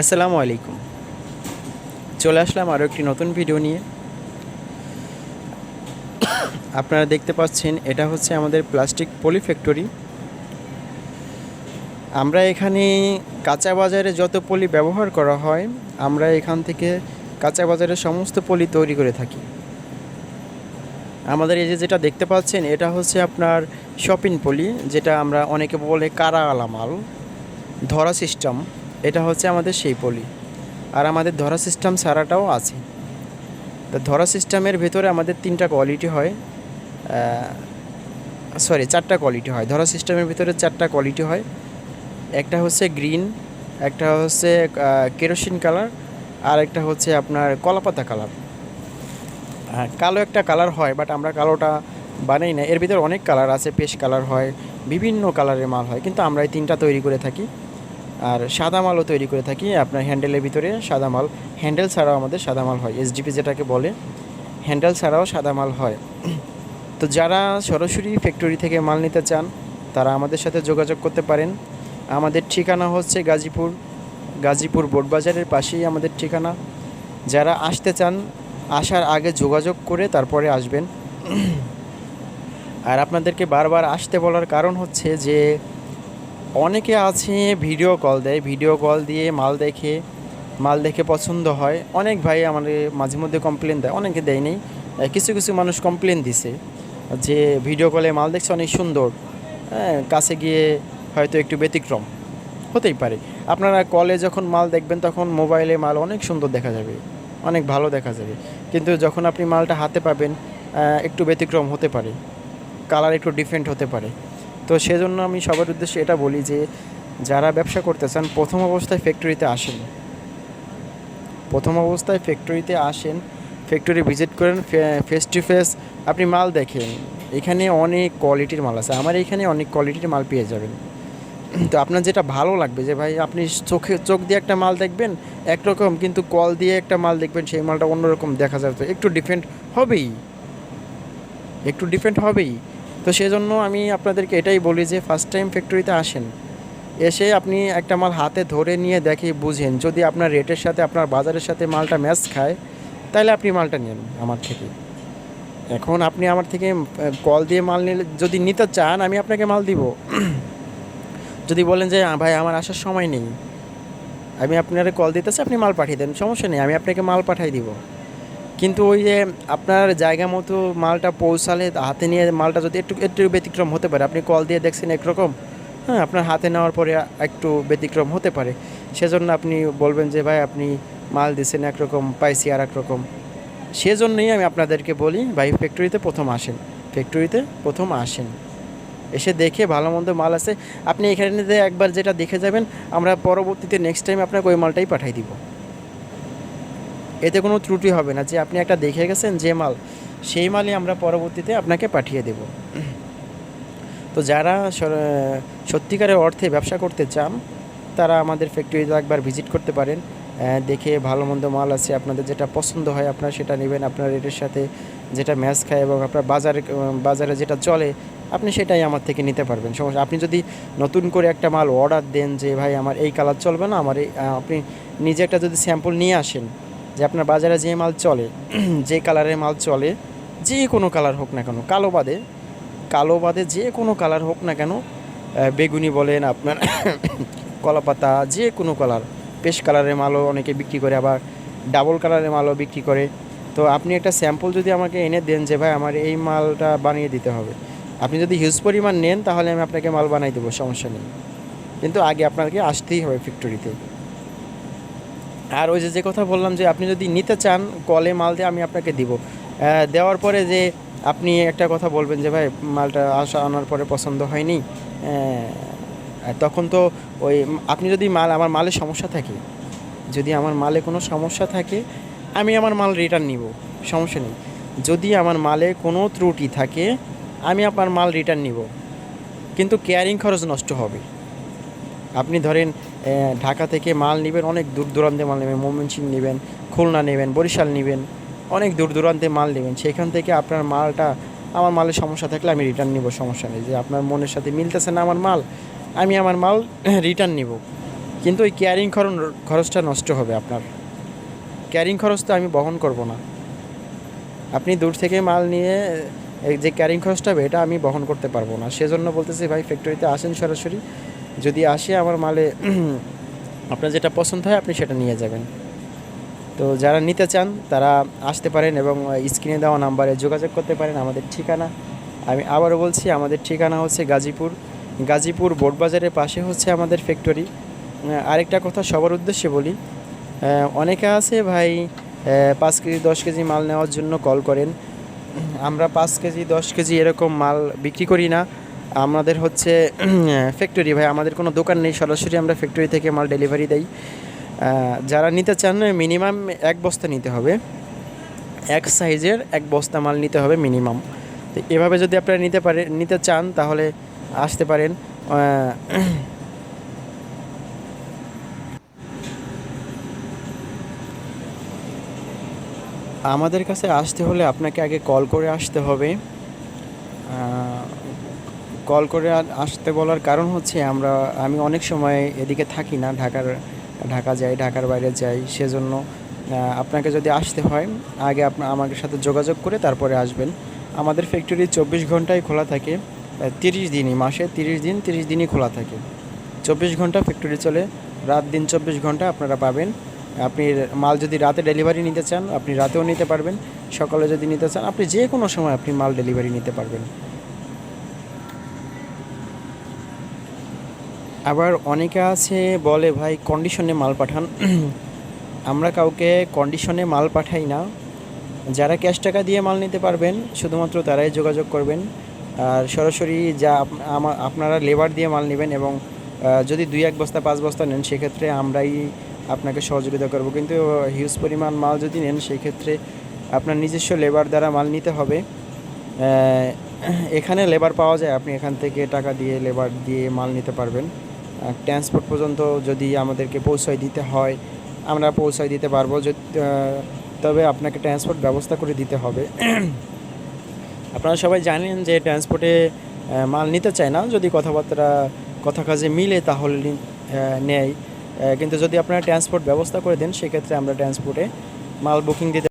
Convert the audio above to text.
আসসালামু আলাইকুম। চলে আসলাম আরও একটি নতুন ভিডিও নিয়ে। আপনারা দেখতে পাচ্ছেন এটা হচ্ছে আমাদের প্লাস্টিক পলি ফ্যাক্টরি। আমরা এখানে কাঁচা বাজারে যত পলি ব্যবহার করা হয়, আমরা এখান থেকে কাঁচা বাজারের সমস্ত পলি তৈরি করে থাকি। আমাদের এই যে যেটা দেখতে পাচ্ছেন এটা হচ্ছে আপনার শপিং পলি, যেটা আমরা অনেকে বলে কারাওয়ালা মাল, ধরা সিস্টেম। এটা হচ্ছে আমাদের সেই পলি। আর আমাদের ধরা সিস্টেম ছাড়াটাও আছে। তো ধরা সিস্টেমের ভেতরে আমাদের তিনটা কোয়ালিটি হয়, চারটা কোয়ালিটি হয়। ধরা সিস্টেমের ভিতরে চারটা কোয়ালিটি হয়। একটা হচ্ছে গ্রিন, একটা হচ্ছে কেরোসিন কালার, আর একটা হচ্ছে আপনার কলাপাতা কালার। কালো একটা কালার হয়, বাট আমরা কালোটা বানাই না। এর ভিতরে অনেক কালার আছে, পেশ কালার হয়, বিভিন্ন কালারের মাল হয়, কিন্তু আমরা এই তিনটা তৈরি করে থাকি। আর সাদা মালও তৈরি করে থাকি, আপনার হ্যান্ডেলের ভিতরে সাদা মাল। হ্যান্ডেল ছাড়াও আমাদের সাদা মাল হয়, এসডিপি যেটাকে বলে, হ্যান্ডেল ছাড়াও সাদা মাল হয়। তো যারা সরাসরি ফ্যাক্টরি থেকে মাল নিতে চান তারা আমাদের সাথে যোগাযোগ করতে পারেন। আমাদের ঠিকানা হচ্ছে গাজীপুর বোটবাজারের পাশেই আমাদের ঠিকানা। যারা আসতে চান আসার আগে যোগাযোগ করে তারপরে আসবেন। আর আপনাদেরকে বারবার আসতে বলার কারণ হচ্ছে যে অনেকে আছে ভিডিও কল দেয়, ভিডিও কল দিয়ে মাল দেখে পছন্দ হয়। অনেক ভাই আমাদের মাঝে মধ্যে কমপ্লেন দেয়, অনেকে দেয়নি, কিছু কিছু মানুষ কমপ্লেন দিছে যে ভিডিও কলে মাল দেখছে অনেক সুন্দর, কাছে গিয়ে হয়তো একটু ব্যতিক্রম হতেই পারে। আপনারা কলে যখন মাল দেখবেন তখন মোবাইলে মাল অনেক সুন্দর দেখা যাবে, অনেক ভালো দেখা যাবে, কিন্তু যখন আপনি মালটা হাতে পাবেন একটু ব্যতিক্রম হতে পারে, কালার একটু ডিফারেন্ট হতে পারে। তো সেজন্য আমি সবার উদ্দেশ্যে এটা বলি যে যারা ব্যবসা করতে চান প্রথম অবস্থায় ফ্যাক্টরিতে আসেন, ফ্যাক্টরি ভিজিট করেন, ফেস টু ফেস আপনি মাল দেখেন। এখানে অনেক কোয়ালিটির মাল আছে, আমার এখানে অনেক কোয়ালিটির মাল পেয়ে যাবেন। তো আপনার যেটা ভালো লাগবে, যে ভাই আপনি চোখ দিয়ে একটা মাল দেখবেন একরকম, কিন্তু কল দিয়ে একটা মাল দেখবেন সেই মালটা অন্যরকম দেখা যাবে, একটু ডিফারেন্ট হবেই। তো সেজন্য আমি আপনাদেরকে এটাই বলি যে ফার্স্ট টাইম ফ্যাক্টরিতে আসেন, এসে আপনি একটা মাল হাতে ধরে নিয়ে দেখে বুঝেন, যদি আপনার রেটের সাথে আপনার বাজারের সাথে মালটা ম্যাচ খায় তাহলে আপনি মালটা নেন আমার থেকে। এখন আপনি আমার থেকে কল দিয়ে মাল নিলে, যদি নিতে চান আমি আপনাকে মাল দিব। যদি বলেন যে ভাই আমার আসার সময় নেই, আমি আপনার কল দিতেছি, আপনি মাল পাঠিয়ে দেন, সমস্যা নেই, আমি আপনাকে মাল পাঠিয়ে দিব। কিন্তু ওই যে আপনার জায়গা মতো মালটা পৌঁছালে হাতে নিয়ে মালটা যদি একটু একটু ব্যতিক্রম হতে পারে, আপনি কল দিয়ে দেখছেন একরকম, হ্যাঁ আপনার হাতে নেওয়ার পরে একটু ব্যতিক্রম হতে পারে, সেজন্য আপনি বলবেন যে ভাই আপনি মাল দিচ্ছেন একরকম, পাইছি আর একরকম। সেজন্যই আমি আপনাদেরকে বলি ভাই ফ্যাক্টরিতে প্রথম আসেন, এসে দেখে ভালো মন্দ মাল আছে আপনি এখানে একবার যেটা দেখে যাবেন, আমরা পরবর্তীতে নেক্সট টাইম আপনাকে ওই মালটাই পাঠিয়ে দিব। এতে কোনো ত্রুটি হবে না, যে আপনি একটা দেখে গেছেন যে মাল, সেই মালই আমরা পরবর্তীতে আপনাকে পাঠিয়ে দেব। তো যারা সত্যিকারের অর্থে ব্যবসা করতে চান তারা আমাদের ফ্যাক্টরিতে একবার ভিজিট করতে পারেন, দেখে ভালো মন্দ মাল আছে, আপনাদের যেটা পছন্দ হয় আপনারা সেটা নেবেন, আপনার রেটের সাথে যেটা ম্যাচ খায় এবং আপনার বাজারে যেটা চলে আপনি সেটাই আমার থেকে নিতে পারবেন, সমস্যা। আপনি যদি নতুন করে একটা মাল অর্ডার দেন যে ভাই আমার এই কালার চলবে না, আমার এই, আপনি নিজে একটা যদি স্যাম্পল নিয়ে আসেন যে আপনার বাজারে যে মাল চলে, যে কালারের মাল চলে, যে কোনো কালার হোক না কেন, কালো বাদে যে কোনো কালার হোক না কেন, বেগুনি বলেন আপনার কলাপাতা, যে কোনো কালার, পেশ কালারের মালও অনেকে বিক্রি করে, আবার ডাবল কালারের মালও বিক্রি করে। তো আপনি একটা স্যাম্পল যদি আমাকে এনে দেন যে ভাই আমার এই মালটা বানিয়ে দিতে হবে, আপনি যদি হিউজ পরিমাণ নেন তাহলে আমি আপনাকে মাল বানিয়ে দেবো, সমস্যা নেই, কিন্তু আগে আপনাকে আসতেই হবে ফ্যাক্টরিতে। আর ওই যে কথা বললাম যে আপনি যদি নিতে চান কলে মাল দিয়ে আমি আপনাকে দিব, দেওয়ার পরে যে আপনি একটা কথা বলবেন যে ভাই মালটা আনার পরে পছন্দ হয়নি, তখন তো ওই আপনি যদি আমার মালে সমস্যা থাকে, যদি আমার মালে কোনো সমস্যা থাকে আমি আমার মাল রিটার্ন নিব, সমস্যা নেই। যদি আমার মালে কোনো ত্রুটি থাকে আমি আপনার মাল রিটার্ন নিব, কিন্তু কেয়ারিং খরচ নষ্ট হবে। আপনি ধরেন ঢাকা থেকে মাল নেবেন, অনেক দূর দূরান্তে মাল নেবেন, ময়মনসিংহ নেবেন, খুলনা নেবেন, বরিশাল নেবেন, অনেক দূর দূরান্তে মাল নেবেন, সেখান থেকে আপনার মালটা, আমার মালের সমস্যা থাকলে আমি রিটার্ন নিব, সমস্যা নেই। যে আপনার মনের সাথে মিলতেছে না আমার মাল, আমি আমার মাল রিটার্ন নিব, কিন্তু ওই ক্যারিং খরচটা নষ্ট হবে আপনার। ক্যারিং খরচ তো আমি বহন করব না। আপনি দূর থেকে মাল নিয়ে এই যে ক্যারিং খরচটা হবে এটা আমি বহন করতে পারবো না। সেজন্য বলতেছি ভাই ফ্যাক্টরিতে আসেন সরাসরি। যদি আসে আমার মালে আপনার যেটা পছন্দ হয় আপনি সেটা নিয়ে যাবেন। তো যারা নিতে চান তারা আসতে পারেন এবং স্ক্রিনে দেওয়া নাম্বারে যোগাযোগ করতে পারেন। আমাদের ঠিকানা আমি আবারও বলছি, আমাদের ঠিকানা হচ্ছে গাজীপুর বোটবাজারের পাশে হচ্ছে আমাদের ফ্যাক্টরি। আরেকটা কথা সবার উদ্দেশ্যে বলি, অনেকে আছে ভাই 5 কেজি 10 কেজি মাল নেওয়ার জন্য কল করেন। আমরা 5 কেজি 10 কেজি এরকম মাল বিক্রি করি না। আমাদের হচ্ছে ফ্যাক্টরি ভাই, আমাদের কোনো দোকান নেই, সরাসরি আমরা ফ্যাক্টরি থেকে মাল ডেলিভারি দেই। যারা নিতে চান মিনিমাম 1 বস্তা নিতে হবে, এক সাইজের 1 বস্তা মাল নিতে হবে মিনিমাম। তো এভাবে যদি আপনারা নিতে চান তাহলে আসতে পারেন। আমাদের কাছে আসতে হলে আপনাকে আগে কল করে আসতে হবে। কল করে আসতে বলার কারণ হচ্ছে আমি অনেক সময় এদিকে থাকি না, ঢাকা যাই, ঢাকার বাইরে যাই। সেজন্য আপনাকে যদি আসতে হয় আগে আমাদের সাথে যোগাযোগ করে তারপরে আসবেন। আমাদের ফ্যাক্টরি 24 ঘন্টাই খোলা থাকে, 30 দিনই, মাসে 30 দিনই খোলা থাকে। 24 ঘন্টা ফ্যাক্টরি চলে, রাত দিন 24 ঘন্টা আপনারা পাবেন। আপনি মাল যদি রাতে ডেলিভারি নিতে চান আপনি রাতেও নিতে পারবেন, সকালে যদি নিতে চান আপনি যে কোনো সময় আপনি মাল ডেলিভারি নিতে পারবেন। আবার অনেকে আছে বলে ভাই কন্ডিশনে মাল পাঠান। আমরা কাউকে কন্ডিশনে মাল পাঠাই না। যারা ক্যাশ টাকা দিয়ে মাল নিতে পারবেন শুধুমাত্র তারাই যোগাযোগ করবেন। আর সরাসরি আপনারা লেবার দিয়ে মাল নেবেন এবং যদি 2-1 বস্তা 5 বস্তা নেন সেক্ষেত্রে আমরাই আপনাকে সহযোগিতা করব। কিন্তু হিউজ পরিমাণ মাল যদি নেন সেই ক্ষেত্রে আপনার নিজস্ব লেবার দ্বারা মাল নিতে হবে। এখানে লেবার পাওয়া যায়, আপনি এখান থেকে টাকা দিয়ে লেবার দিয়ে মাল নিতে পারবেন। ট্রান্সপোর্ট পর্যন্ত যদি আমাদেরকে পৌঁছায় দিতে হয় আমরা পৌঁছায় দিতে পারবো, তবে আপনাকে ট্রান্সপোর্ট ব্যবস্থা করে দিতে হবে। আপনারা সবাই জানেন যে ট্রান্সপোর্টে মাল নিতে চায় না, যদি কথা কাজে মিলে তাহলে নেয়। কিন্তু যদি আপনারা ট্রান্সপোর্ট ব্যবস্থা করে দেন সেক্ষেত্রে আমরা ট্রান্সপোর্টে মাল বুকিং দিতে